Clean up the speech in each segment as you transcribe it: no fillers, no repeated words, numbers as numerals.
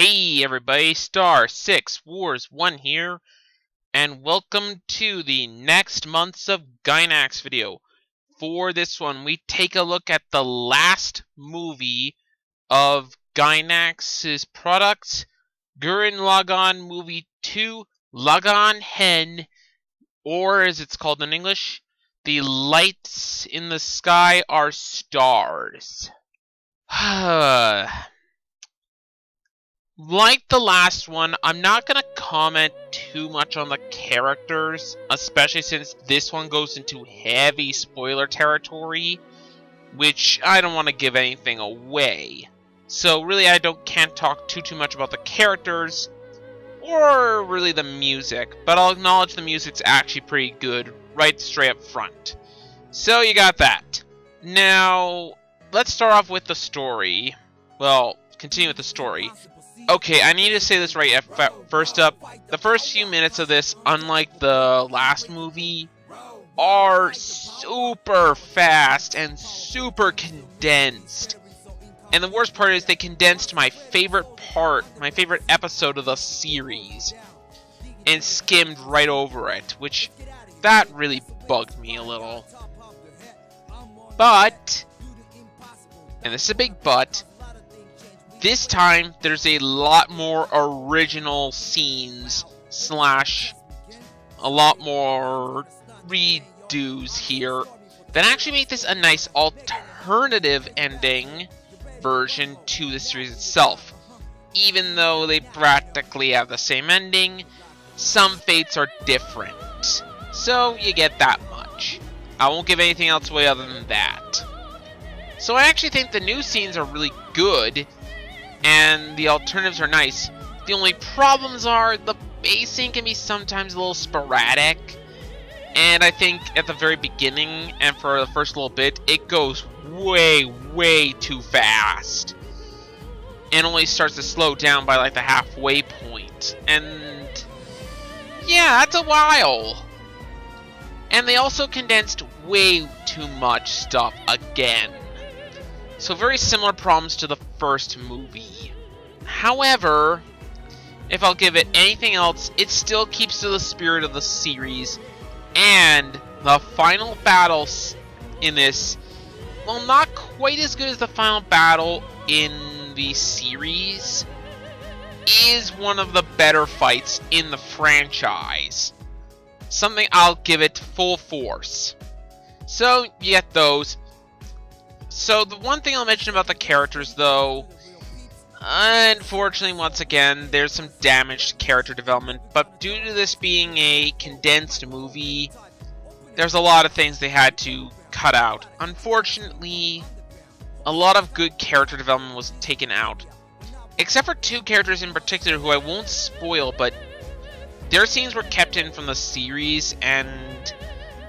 Hey everybody, Star 6 Wars 1 here, and welcome to the next month's of Gainax video. For this one, we take a look at the last movie of Gainax's products, Gurren Lagann Movie 2, Lagann Hen, or as it's called in English, The Lights in the Sky Are Stars. Like the last one, I'm not going to comment too much on the characters, especially since this one goes into heavy spoiler territory, which I don't want to give anything away. So really can't talk too much about the characters, or really the music, but I'll acknowledge the music's actually pretty good, right straight up front. So you got that. Now, let's start off with the story. Well, continue with the story. Okay, I need to say this right first up. The first few minutes of this, unlike the last movie, are super fast and super condensed. And the worst part is they condensed my favorite episode of the series, and skimmed right over it, which that really bugged me a little. But, and this is a big but, this time, there's a lot more original scenes / a lot more redos here that actually make this a nice alternative ending version to the series itself. Even though they practically have the same ending, some fates are different. So you get that much. I won't give anything else away other than that. So I actually think the new scenes are really good, and the alternatives are nice. The only problems are the pacing can be sometimes a little sporadic, and I think at the very beginning and for the first little bit, it goes way too fast, and only starts to slow down by like the halfway point. And yeah, that's a while. And they also condensed way too much stuff again. So very similar problems to the first movie. However, if I'll give it anything else, it still keeps to the spirit of the series. And the final battle in this, well, not quite as good as the final battle in the series, is one of the better fights in the franchise. Something I'll give it full force. So, you get those. So, the one thing I'll mention about the characters, though, unfortunately, once again, there's some damaged character development, but due to this being a condensed movie, there's a lot of things they had to cut out. Unfortunately, a lot of good character development was taken out. Except for two characters in particular who I won't spoil, but their scenes were kept in from the series, and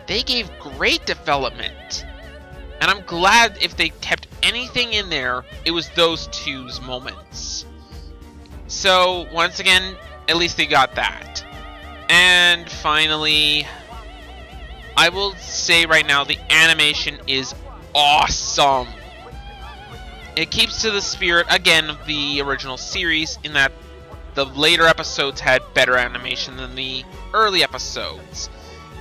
they gave great development. And I'm glad if they kept anything in there, it was those two's moments. So, once again, at least they got that. And finally, I will say right now, the animation is awesome. It keeps to the spirit, again, of the original series, in that the later episodes had better animation than the early episodes.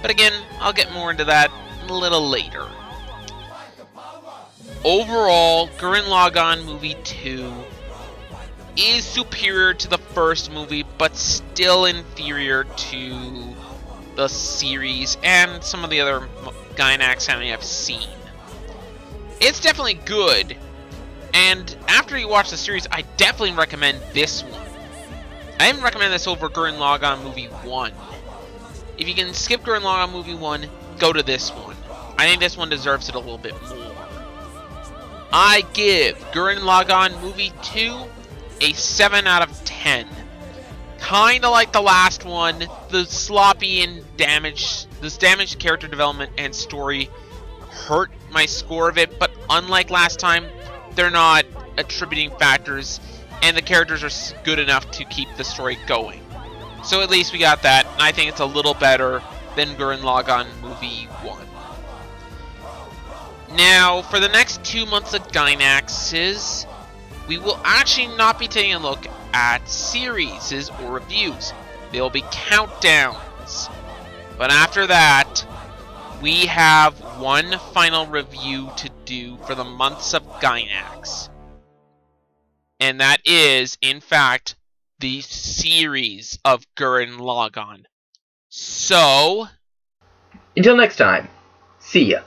But again, I'll get more into that a little later. Overall, Gurren Lagann Movie 2 is superior to the first movie, but still inferior to the series and some of the other Gainax anime I've seen. It's definitely good, and after you watch the series, I definitely recommend this one. I even recommend this over Gurren Lagann Movie 1. If you can skip Gurren Lagann Movie 1, go to this one. I think this one deserves it a little bit more. I give Gurren Lagann Movie 2 a 7 out of 10. Kinda like the last one, the sloppy and damaged character development and story hurt my score of it, but unlike last time, they're not attributing factors, and the characters are good enough to keep the story going. So at least we got that, and I think it's a little better than Gurren Lagann Movie 1. Now, for the next 2 months of Gainaxes, we will actually not be taking a look at series or reviews. They will be countdowns. But after that, we have one final review to do for the months of Gainax. And that is, in fact, the series of Gurren Lagann. So, until next time, see ya.